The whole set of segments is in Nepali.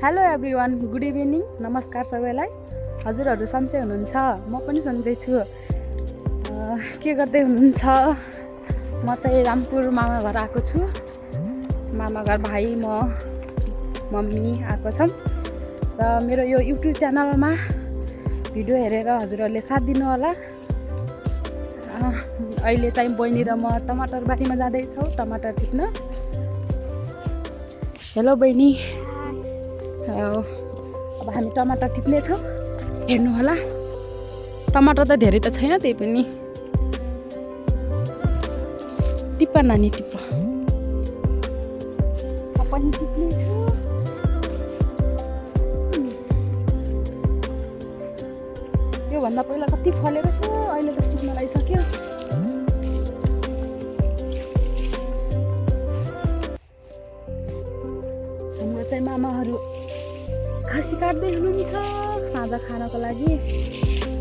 हेलो एभ्रिवान, गुड इभिनिङ, नमस्कार सबैलाई। हजुरहरू सन्चै हुनुहुन्छ? म पनि सन्चै छु। के गर्दै हुनुहुन्छ? म चाहिँ रामपुर मामा घर आएको छु। मामा घर भाइ, म, मम्मी आएको छौँ र मेरो यो युट्युब च्यानलमा भिडियो हेरेर हजुरहरूले साथ दिनु होला। अहिले चाहिँ बहिनी र म टमाटर बारीमा जाँदैछौँ टमाटर टिप्न। हेलो बहिनी। अब हामी टमाटर टिप्नेछौँ, हेर्नु होला। टमाटर त धेरै त छैन, त्यही पनि टिप्प नानी टिप्प। पनि टिप्नेछु। योभन्दा पहिला कति फलेको छु, अहिले त सुक्न लागिसक्यो। हाम्रो चाहिँ मामाहरू खसी काट्दै हुनुहुन्छ साँझ खानको लागि।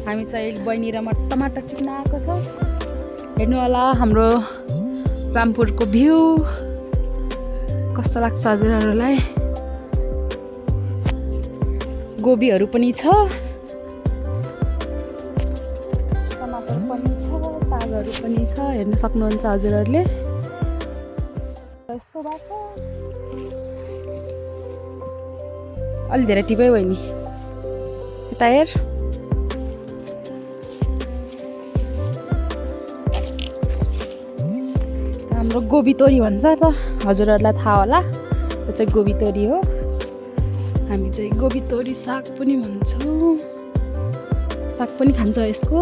हामी चाहिँ बहिनी र म टमाटर टिप्न आएको छौँ। हेर्नु होला हाम्रो रामपुरको भ्यू कस्तो लाग्छ हजुरहरूलाई। गोबीहरू पनि छ, टमाटर पनि छ, सागहरू पनि छ, हेर्न सक्नुहुन्छ हजुरहरूले। यस्तो भएको छ। अलि धेरै टिपै बहिनी, यता हेर। हाम्रो गोबी तोरी भन्छ त, हजुरहरूलाई थाहा होला। यो चाहिँ गोबी तोरी हो। हामी चाहिँ गोबी तोरी साग पनि भन्छौँ। साग पनि खान्छ यसको।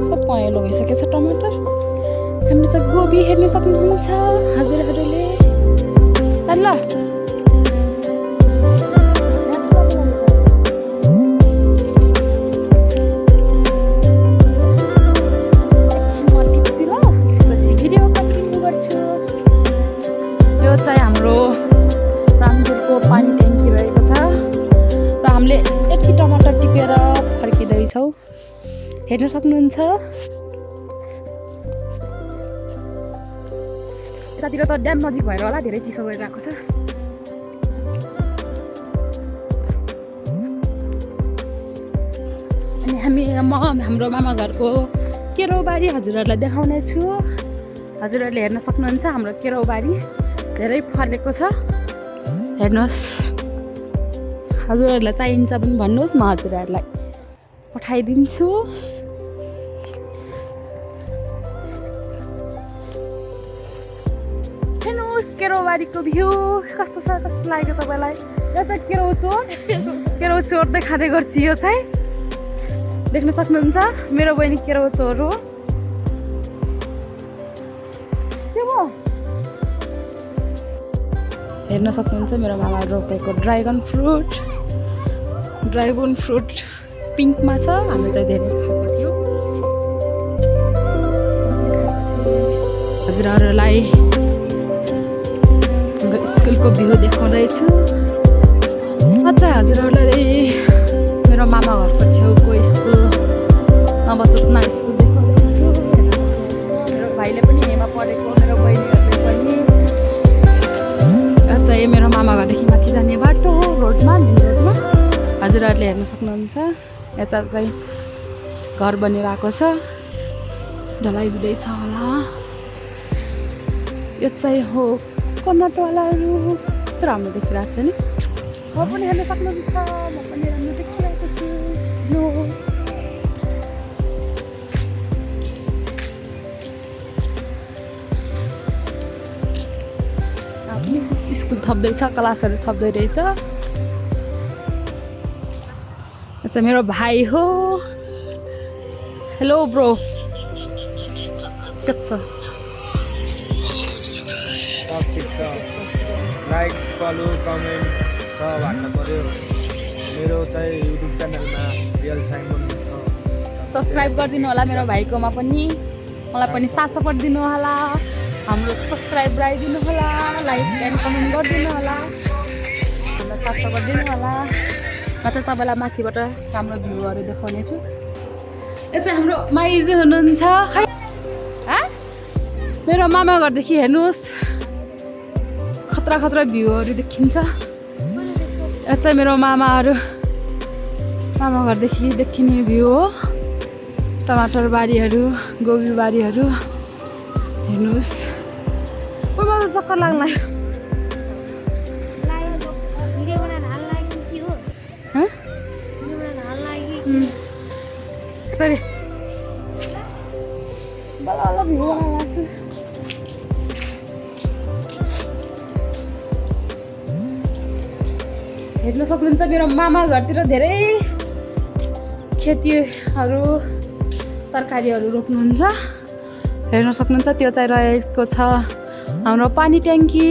सब पहेँलो भइसकेछ टमाटर। हाम्रो चाहिँ गोबी हेर्न सक्नुहुन्छ हजुरहरूले। ल एकछिन म टिप्छु ल, त्यसपछि भिडियो कन्टिन्यू गर्छु। यो चाहिँ हाम्रो रामपुरको पानी ट्याङ्की रहेको छ र हामीले यति टमाटर टिपेर फर्किँदैछौँ, हेर्न सक्नुहुन्छ। यतातिर त ड्याम नजिक भएर होला धेरै चिसो गरिरहेको छ। अनि हाम्रो मामा घरको केराउबारी हजुरहरूलाई देखाउने छु। हजुरहरूले हेर्न सक्नुहुन्छ हाम्रो केराउबारी धेरै फलेको छ। हेर्नुहोस्, हजुरहरूलाई चाहिन्छ पनि भन्नुहोस्, म हजुरहरूलाई पठाइदिन्छु। हेर्नुहोस् केराउबारीको भ्यू कस्तो छ, कस्तो लाग्यो तपाईँलाई? यो चाहिँ केराउ चोर, केराउ चोर देखाँदै गर्छु। यो चाहिँ देख्न सक्नुहुन्छ, मेरो बहिनी केराउ चोर हो। के भयो? हेर्न सक्नुहुन्छ मेरो मामा रोपेको ड्रागन फ्रुट पिङ्कमा छ। हामी चाहिँ धेरै खाएको थियो। हजुरहरूलाई हाम्रो स्कुलको भ्यू देखाउँदैछु। म चाहिँ हजुरहरूलाई मेरो मामा घरको छेउको स्कुल नवचेतना स्कुल देखाउँदैछु। मेरो भाइले पनि यहीँमा पढेको, मेरो बहिनीहरूले पनि। यो चाहिँ मेरो मामा घरदेखि माथि जाने बाटो हो, रोडमा, मेन रोडमा। हजुरहरूले हेर्न सक्नुहुन्छ। यता चाहिँ घर बनेर आएको छ, ढलाइ हुँदैछ होला। यो चाहिँ हो कर्नाटवालाहरू, कस्तो राम्रो देखिरहेको छ नि। म पनि हेर्न सक्नुहुन्छ, म पनि राम्रो देखिरहेको छु। हेर्नुहोस्, स्कुल थप्दैछ, क्लासहरू थप्दै रहेछ। यो चाहिँ मेरो भाइ हो। हेलो ब्रो, के छ? लाइक, फलो, कमेन्ट सब हाल्न पर्यो। मेरो चाहिँ युट्युब च्यानलमा रियल साइमन छ, सब्सक्राइब गरिदिनु होला मेरो भाइकोमा पनि। मलाई पनि साथ सपोर्ट दिनु होला। हाम्रो सब्सक्राइब गराइदिनु होला, लाइक एन्ड कमेन्ट गरिदिनु होला, हामीलाई साथ सपोर्ट दिनु होला। म चाहिँ तपाईँलाई माथिबाट राम्रो भ्यूहरू देखाउने छु। यो चाहिँ हाम्रो माइजू हुनुहुन्छ। मेरो मामा घरदेखि हेर्नुहोस् खतरा खतरा भ्यूहरू देखिन्छ। यो चाहिँ मेरो मामा घरदेखि देखिने भ्यू हो। टमाटर बारीहरू, गोबी बारीहरू हेर्नुहोस्। मलाई त चक्कर लाग्ला। हेर्न सक्नुहुन्छ मेरो मामा घरतिर धेरै खेतीहरू तरकारीहरू रोप्नुहुन्छ। हेर्न सक्नुहुन्छ त्यो चाहिँ रहेको छ हाम्रो पानी ट्याङ्की।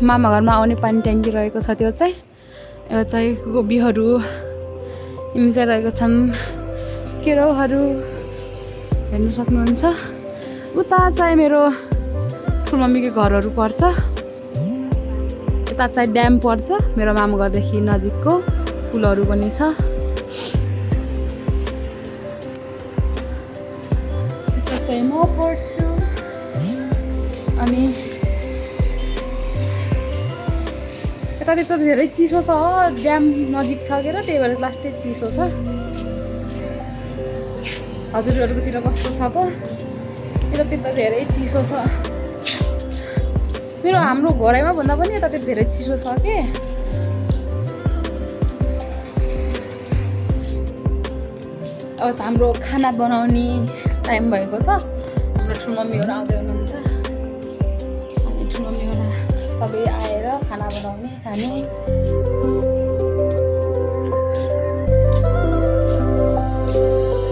मामा घरमा आउने पानी ट्याङ्की रहेको छ त्यो चाहिँ। यो चाहिँ गोबीहरू यिनी चाहिँ रहेको छन् केराउहरू हेर्न सक्नुहुन्छ। उता चाहिँ मेरो ठुलमम्मीको घरहरू पर्छ। यता चाहिँ ड्याम पर्छ मेरो मामा घरदेखि नजिकको। पुलहरू पनि छ। यता चाहिँ म पढ्छु। अनि यतातिर त धेरै चिसो छ। ड्याम नजिक छ के र त्यही भएर लास्टै चिसो छ। हजुरहरूकोतिर कस्तो छ त? यतातिर त धेरै चिसो छ। मेरो हाम्रो घरैमा भन्दा पनि यतातिर धेरै चिसो छ के। अब हाम्रो खाना बनाउने टाइम भएको छ। हाम्रो ठुलमम्मीहरू आउँदै हुनुहुन्छ। अनि ठुलमम्मीहरू सबै आएर खाना बनाउने खाने।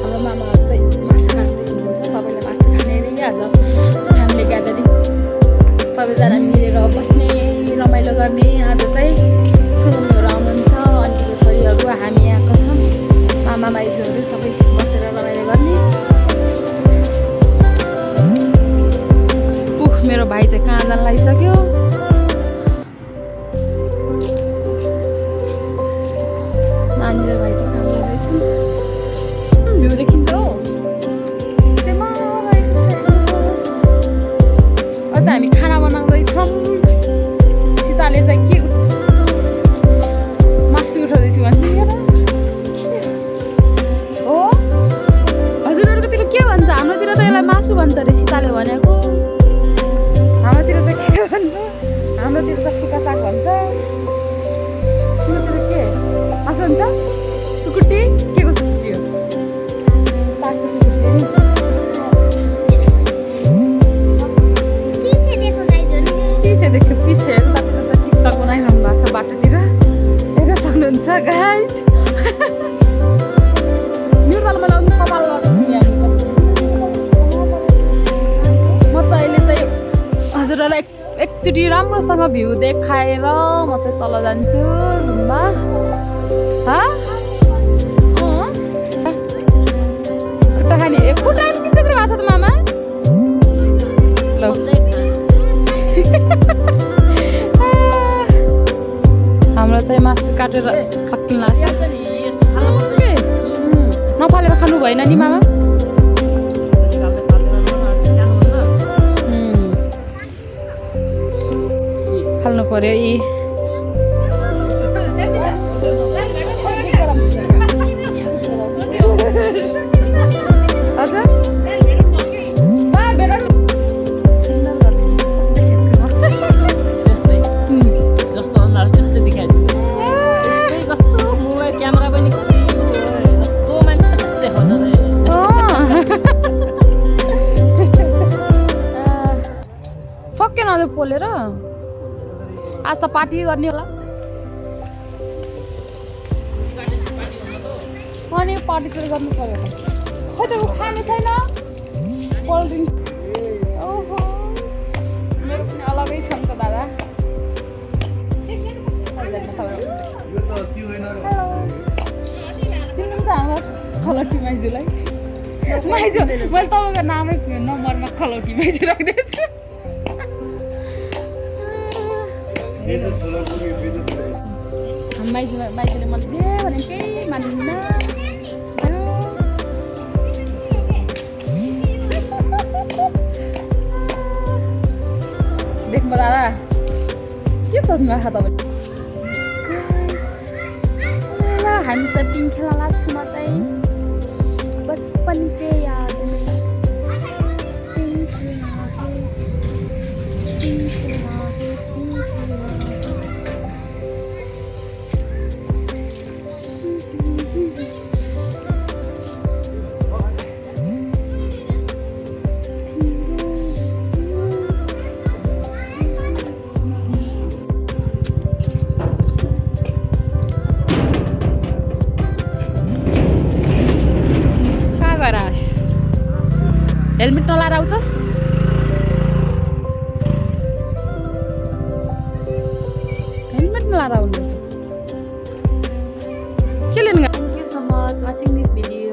हाम्रो मामाहरू चाहिँ मासु काट्दै हुनुहुन्छ। सबैले मासु खाने अरे आज फ्यामिली ग्यादरिङ। सबैजना मिलेर बस्ने रमाइलो गर्ने। आज चाहिँ ठुलोहरू आउनुहुन्छ। अनि छोरीहरू हामी आएको छौँ। मामा माइजूहरू सबै बसेर रमाइलो गर्ने। मेरो भाइ चाहिँ कहाँ जान लागिसक्यो। नानी र भाइ चाहिँ काम गर्दैछन्। भ्यू देखिन्छ हो। अझ हामी खाना बनाउँदैछौँ। सीताले चाहिँ के मासु उठाउँदैछु भन्छ हो। हजुरहरूकोतिर के भन्छ? हाम्रोतिर त यसलाई मासु भन्छ अरे सीताले भनेको। हाम्रोतिर चाहिँ के भन्छ? हाम्रोतिर त सुक्खा साग भन्छ। तिमीतिर के मासु भन्छ? सुकुटी? के को सुकुटी हो? सागको सुकुटी। देखियो पछि उतातिर त टिकटक बनाइरहनु भएको छ बाटोतिर। हेर्न सक्नुहुन्छ गाइज। मेरो ताल मलाई अघि कपाल लगाएको छु यहाँ। म चाहिँ अहिले चाहिँ हजुरहरूलाई एकचोटि राम्रोसँग भ्यू देखाएर म चाहिँ तल जान्छु रुममा। खुट्टा खाने खुट्टा किन त्यत्रो भएको छ त मामा? ल हाम्रो चाहिँ मासु काटेर सकिन लाग्छ। नफालेर खानु भएन नि मामा? फाल्नु पर्यो यी। हजुर सकेन अझ पोलेर। आज त पार्टी गर्ने होला। अनि पार्टी सुरु गर्नु पर्यो। खै त खाने छैन कोल्ड ड्रिङ्क्स। ओहो मेरो पनि अलगै छ नि त दादा। चिन्नुहुन्छ हाम्रो खलौटी माइजूलाई? माइजू मैले तपाईँको नामै नम्बरमा खलौटी माइजू राखिदिएको छु। माइजूले मैले जे भने केही मान्दिनँ। दादा के सोच्नु भएको तपाईँ हामी चाहिँ पिङ खेल्न लाग्छु म चाहिँ बचपनकै याद हेलमेट नलाएर आउँछस् हेलमेट नलाएर आउनुहुन्छ के लिनु thank you so much watching this video